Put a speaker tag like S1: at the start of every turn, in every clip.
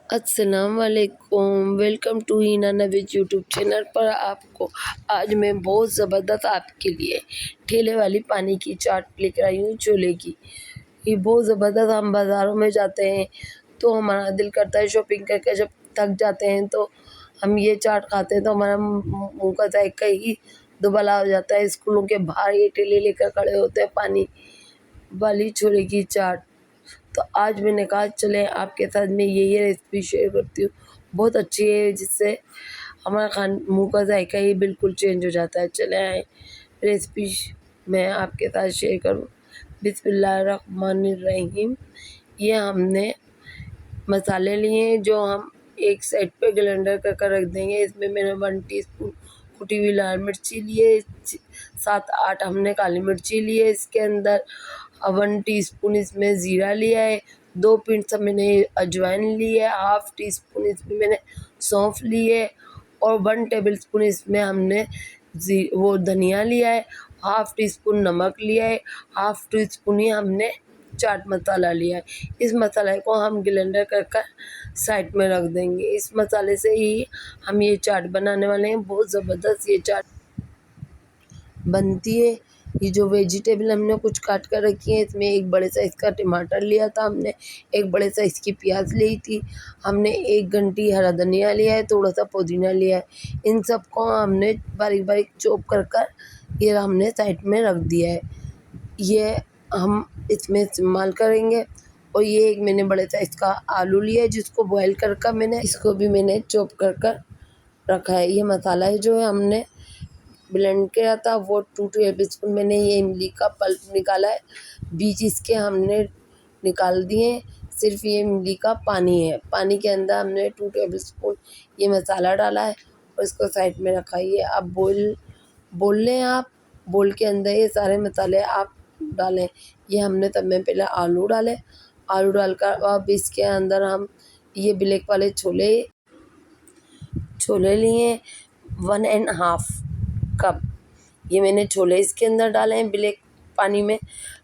S1: अस्सलाम वालेकुम, welcome to Heena Naveez YouTube channel पर। आपको आज मैं बहुत ज़बरदस्त आपके लिए ठेले वाली पानी की चाट लेकर आई हूँ, छोले की। ये बहुत ज़बरदस्त। हम बाज़ारों में जाते हैं तो हमारा दिल करता है शॉपिंग करके, जब थक जाते हैं तो हम ये चाट खाते हैं तो हमारा मुँह का जायका ही दुबला हो जाता है। स्कूलों के बाहर ये ठेले लेकर खड़े होते हैं पानी वाली छोले की चाट। तो आज मैंने कहा चले आपके साथ मैं यही रेसिपी शेयर करती हूँ। बहुत अच्छी है, जिससे हमारा मुँह का जायका ही बिल्कुल चेंज हो जाता है। चले आए रेसिपी मैं आपके साथ शेयर करूँ। बिस्मिल्लाहिर्रहमानिर्रहीम। ये हमने मसाले लिए हैं जो हम एक साइड पे ग्राइंडर कर रख देंगे। इसमें मैंने 1 टीस्पून कुटी हुई लाल मिर्ची लिए, 7-8 हमने काली मिर्ची लिए। इसके अंदर 1 टीस्पून इसमें ज़ीरा लिया है, 2 पिंच मैंने अजवाइन ली है, हाफ़ टी स्पून इसमें मैंने सौंफ ली है और 1 टेबलस्पून इसमें हमने वो धनिया लिया है, हाफ़ टी स्पून नमक लिया है, हाफ़ टी स्पून ही हमने चाट मसाला लिया है। इस मसाले को हम ग्राइंडर कर साइड में रख देंगे। इस मसाले से ही हम ये चाट बनाने वाले हैं। बहुत ज़बरदस्त ये चाट बनती है। ये जो वेजिटेबल हमने कुछ काट कर रखी है, इसमें एक बड़े साइज़ का टमाटर लिया था हमने, एक बड़े साइज़ की प्याज ली थी हमने, 1 घंटी हरा धनिया लिया है, थोड़ा सा पुदीना लिया है। इन सब को हमने बारीक बारीक चॉप कर ये हमने साइड में रख दिया है। ये हम इसमें इस्तेमाल करेंगे। और ये एक मैंने बड़े साइज़ का आलू लिया है, जिसको बॉयल कर मैंने इसको भी मैंने चॉप कर रखा है। ये मसाला है जो हमने ब्लेंड किया था, वो 2 टेबलस्पून मैंने ये इमली का पल्प निकाला है, बीज इसके हमने निकाल दिए। सिर्फ ये इमली का पानी है। पानी के अंदर हमने 2 टेबलस्पून ये मसाला डाला है और इसको साइड में रखा है। ये अब बोल लें आप, बोल के अंदर ये सारे मसाले आप डालें। ये हमने तब में पहले आलू डाले, आलू डालकर अब इसके अंदर हम ये ब्लैक वाले छोले लिए 1½ कप। ये मैंने छोले इसके अंदर डाले हैं ब्लैक पानी में।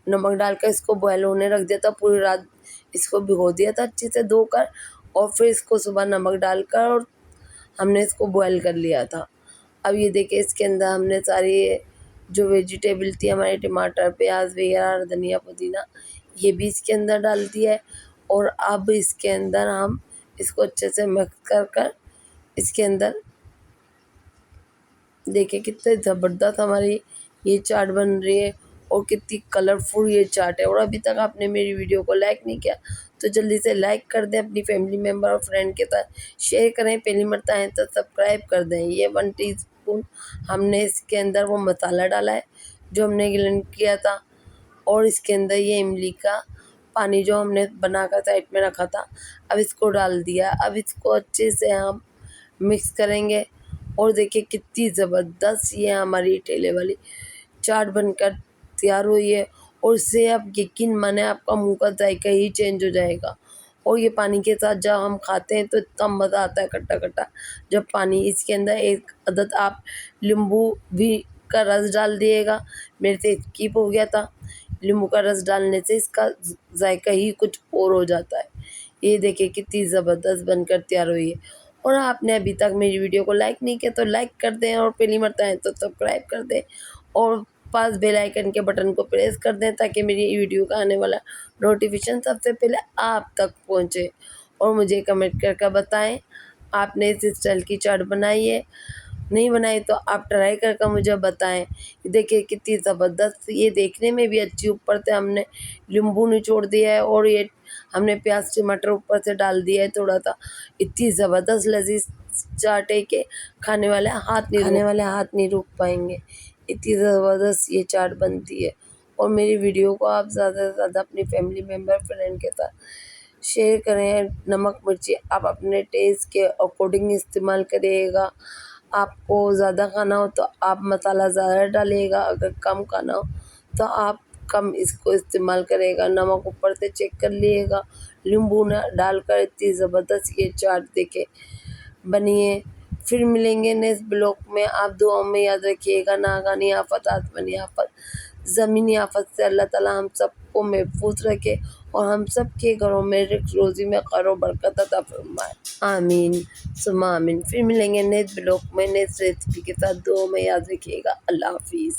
S1: नमक डालकर इसको बॉयल होने रख दिया था, पूरी रात इसको भिगो दिया था अच्छे से धोकर, और फिर इसको सुबह नमक डालकर और हमने इसको बॉयल कर लिया था। अब ये देखिए इसके अंदर हमने सारी जो वेजिटेबल थी हमारे, टमाटर, प्याज वगैरह, धनिया, पुदीना, ये भी इसके अंदर डाल दिया है। और अब इसके अंदर हम इसको अच्छे से मिक्स कर इसके अंदर देखिए कितने ज़बरदस्त हमारी ये चाट बन रही है और कितनी कलरफुल ये चाट है। और अभी तक आपने मेरी वीडियो को लाइक नहीं किया तो जल्दी से लाइक कर दें, अपनी फैमिली मेम्बर और फ्रेंड के साथ शेयर करें, पहली मरता है तो सब्सक्राइब कर दें। ये 1 टीस्पून हमने इसके अंदर वो मसाला डाला है जो हमने ग्राइंड किया था, और इसके अंदर ये इमली का पानी जो हमने बनाकर साइड में रखा था, अब इसको डाल दिया। अब इसको अच्छे से हम मिक्स करेंगे। और देखिए कितनी ज़बरदस्त ये हमारी ठेले वाली चाट बनकर तैयार हुई है। और इससे आप यकीन माने आपका मुंह का जायका ही चेंज हो जाएगा। और ये पानी के साथ जब हम खाते हैं तो इतना मज़ा आता है खट्टा खट्टा। जब पानी इसके अंदर एक अदद आप नींबू भी का रस डाल दिएगा, मेरे से स्किप हो गया था। नींबू का रस डालने से इसका जायका ही कुछ और हो जाता है। ये देखिए कितनी ज़बरदस्त बनकर तैयार हुई है। और आपने अभी तक मेरी वीडियो को लाइक नहीं किया तो लाइक कर दें, और पहली मरता है तो सब्सक्राइब कर दें, और पास बेल आइकन के बटन को प्रेस कर दें ताकि मेरी वीडियो का आने वाला नोटिफिकेशन सबसे पहले आप तक पहुंचे। और मुझे कमेंट करके बताएं आपने इस स्टाइल की चाट बनाई है, नहीं बनाई तो आप ट्राई करके मुझे बताएं। देखिए कितनी ज़बरदस्त, ये देखने में भी अच्छी, ऊपर से हमने नींबू निचोड़ दिया है और ये हमने प्याज टमाटर ऊपर से डाल दिया है थोड़ा सा। इतनी ज़बरदस्त लजीज चाट है कि खाने वाले हाथ नहीं रोक पाएंगे। इतनी ज़बरदस्त ये चाट बनती है। और मेरी वीडियो को आप ज़्यादा से ज़्यादा अपनी फैमिली मेम्बर फ्रेंड के साथ शेयर करें। नमक मिर्ची आप अपने टेस्ट के अकॉर्डिंग इस्तेमाल करिएगा। आपको ज़्यादा खाना हो तो आप मसाला ज़्यादा डालिएगा, अगर कम खाना हो तो आप कम इसको इस्तेमाल करेगा। नमक ऊपर से चेक कर लिएगा, नींबू न डालकर इतनी ज़बरदस्त ये चाट देखे बनिए। फिर मिलेंगे नेक्स्ट ब्लॉग में। आप दुआओं में याद रखिएगा। नागानी आफत, आसमानी आफत, ज़मीनी आफत से अल्लाह ताला हम सबको महफूज रखे और हम सब के घरों में रिज़्क़ रोज़ी में खैर और बरकत अता फरमाए। आमीन सुम्मा आमीन। फिर मिलेंगे नए ब्लॉग में नए रेसिपी के साथ। दुआ में याद रखिएगा। अल्लाह हाफ़िज़।